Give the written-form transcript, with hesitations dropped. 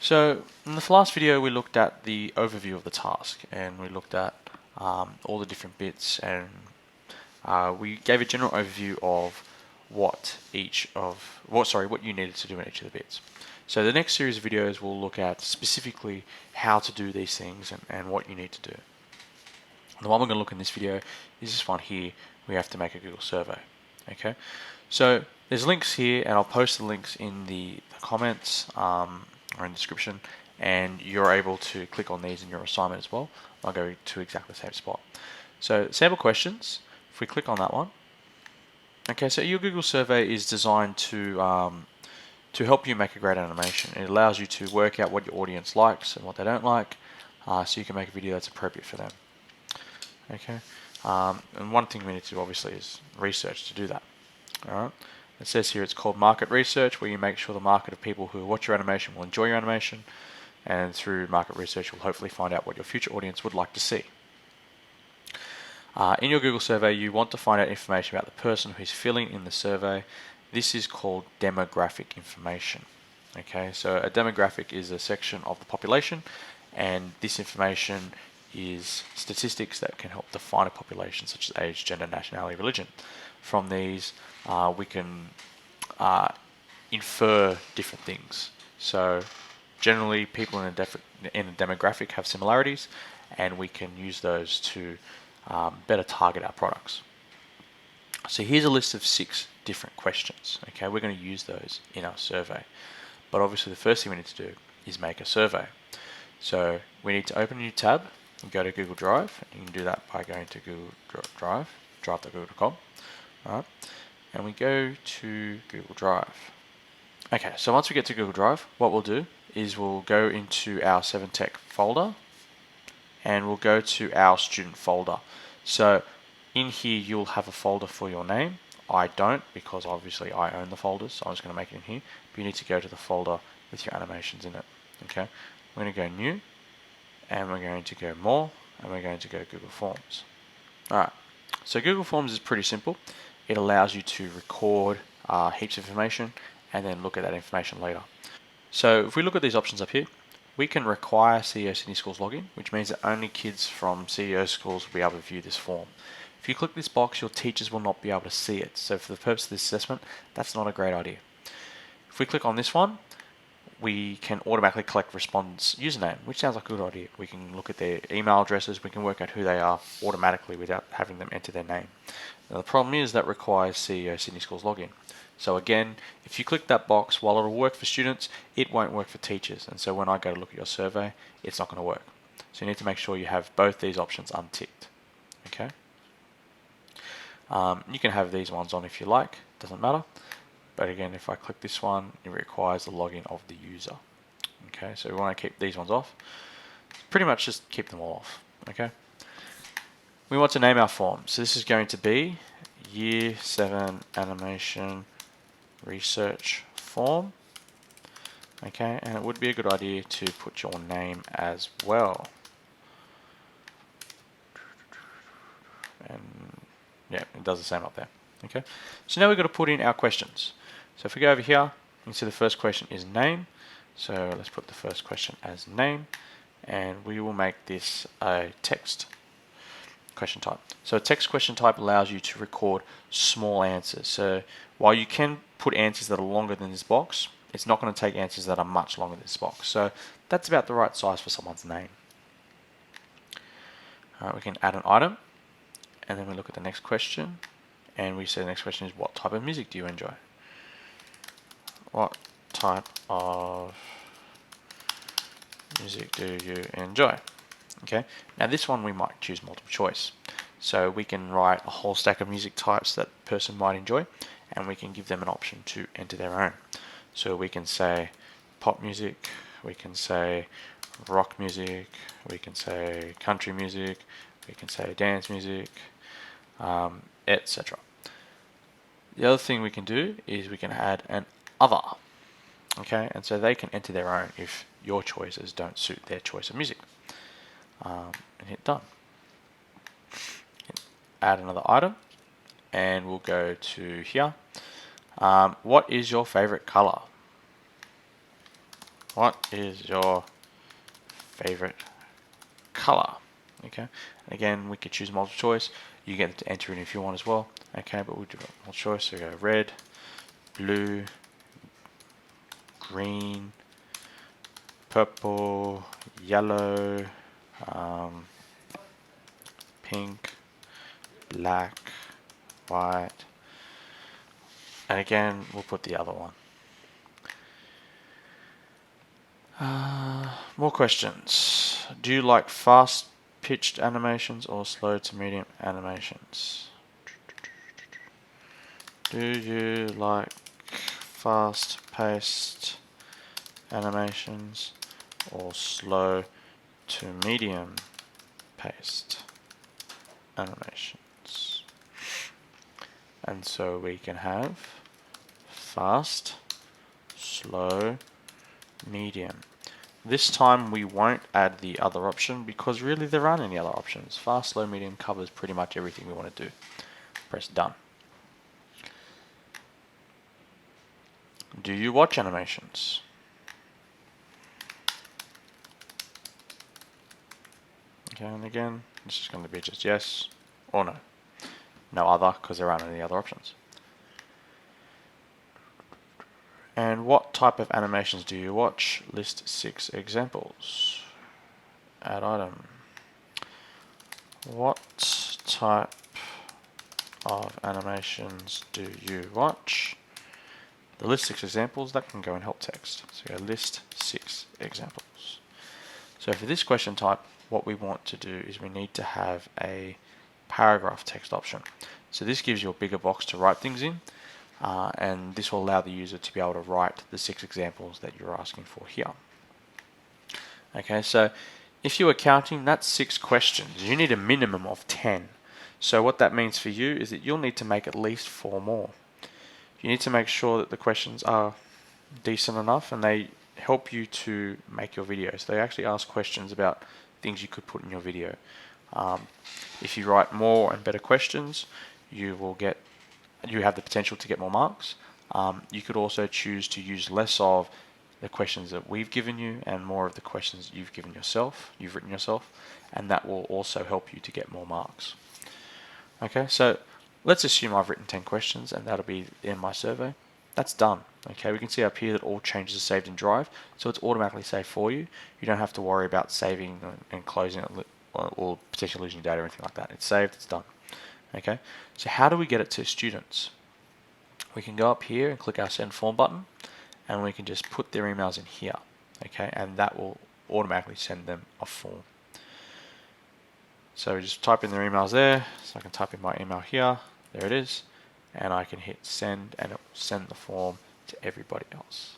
So in the last video we looked at the overview of the task, and we looked at all the different bits, and we gave a general overview of what you needed to do in each of the bits. So the next series of videos will look at specifically how to do these things and what you need to do. The one we're going to look in this video is this one here. We have to make a Google survey. Okay, so there's links here, and I'll post the links in the comments or in the description, and you're able to click on these in your assignment as well. I'll go to exactly the same spot. So sample questions, if we click on that one. Okay, so your Google survey is designed to help you make a great animation. It allows you to work out what your audience likes and what they don't like, so you can make a video that's appropriate for them. Okay, and one thing we need to do obviously is research to do that. Alright, it says here it's called market research, where you make sure the market of people who watch your animation will enjoy your animation, and through market research you'll hopefully find out what your future audience would like to see. In your Google survey, you want to find out information about the person who's filling in the survey. This is called demographic information. Okay, so a demographic is a section of the population, and this information is statistics that can help define a population, such as age, gender, nationality, religion. From these, we can infer different things. So generally, people in a demographic have similarities, and we can use those to better target our products. So here's a list of 6 different questions. Okay, we're going to use those in our survey, but obviously the first thing we need to do is make a survey. So we need to open a new tab and go to Google Drive. You can do that by going to Google Drive, drive.google.com. Alright, and we go to Google Drive. Okay, so once we get to Google Drive, what we'll do is we'll go into our 7TEC folder, and we'll go to our student folder. So in here you'll have a folder for your name. I don't, because obviously I own the folders, so I'm just going to make it in here. But you need to go to the folder with your animations in it. Okay, we're going to go new, and we're going to go more, and we're going to go Google Forms. Alright, so Google Forms is pretty simple. It allows you to record heaps of information and then look at that information later. So if we look at these options up here, we can require CEO Sydney Schools login, which means that only kids from CEO schools will be able to view this form. If you click this box, your teachers will not be able to see it. So for the purpose of this assessment, that's not a great idea. If we click on this one, we can automatically collect respondents' username, which sounds like a good idea. We can look at their email addresses, we can work out who they are automatically without having them enter their name. Now the problem is that requires CEO Sydney Schools login. So again, if you click that box, while it'll work for students, it won't work for teachers. And so when I go to look at your survey, it's not going to work. So you need to make sure you have both these options unticked. Okay. You can have these ones on if you like, doesn't matter. But again, if I click this one, it requires the login of the user. Okay, so we want to keep these ones off. Pretty much just keep them all off. Okay. We want to name our form. So this is going to be Year 7 Animation Research Form. Okay, and it would be a good idea to put your name as well. And yeah, it does the same up there. Okay, so now we've got to put in our questions. So if we go over here, you can see the first question is name. So let's put the first question as name, and we will make this a text question type. So a text question type allows you to record small answers. So while you can put answers that are longer than this box, it's not going to take answers that are much longer than this box. So that's about the right size for someone's name. Alright, we can add an item, and then we look at the next question, and we say the next question is, what type of music do you enjoy? What type of music do you enjoy? Okay, now this one we might choose multiple choice. So we can write a whole stack of music types that the person might enjoy, and we can give them an option to enter their own. So we can say pop music, we can say rock music, we can say country music, we can say dance music, etc. The other thing we can do is we can add an other. Okay, and so they can enter their own if your choices don't suit their choice of music. And hit done. Add another item, and we'll go to here. What is your favorite color? what is your favorite color? Okay, and again, we could choose multiple choice. You get to enter in if you want as well. Okay, but we'll do multiple choice. So we go red, blue, green, purple, yellow, pink, black, white, and again, we'll put the other one. More questions. Do you like fast pitched animations or slow to medium animations? Do you like fast paced animations or slow to medium paced animations? And so we can have fast, slow, medium. This time we won't add the other option because really there aren't any other options. Fast, slow, medium covers pretty much everything we want to do. Press done. Do you watch animations? Okay, and again, this is going to be just yes or no. No other, because there aren't any other options. And what type of animations do you watch? List 6 examples. Add item. What type of animations do you watch? The list 6 examples, that can go in help text. So go list 6 examples. So for this question type, what we want to do is we need to have a paragraph text option. So this gives you a bigger box to write things in, and this will allow the user to be able to write the 6 examples that you're asking for here. Okay, so if you are counting, that's 6 questions. You need a minimum of 10. So what that means for you is that you'll need to make at least 4 more. You need to make sure that the questions are decent enough and they help you to make your videos. They actually ask questions about things you could put in your video. If you write more and better questions, you have the potential to get more marks. You could also choose to use less of the questions that we've given you and more of the questions you've written yourself, and that will also help you to get more marks. Okay, so let's assume I've written 10 questions and that'll be in my survey. That's done. Okay, we can see up here that all changes are saved in Drive, so it's automatically saved for you. You don't have to worry about saving and closing it or potentially losing data or anything like that. It's saved, it's done. Okay, so how do we get it to students? We can go up here and click our send form button, and we can just put their emails in here. Okay, and that will automatically send them a form. So we just type in their emails there. So I can type in my email here. There it is. And I can hit send, and it will send the form to everybody else.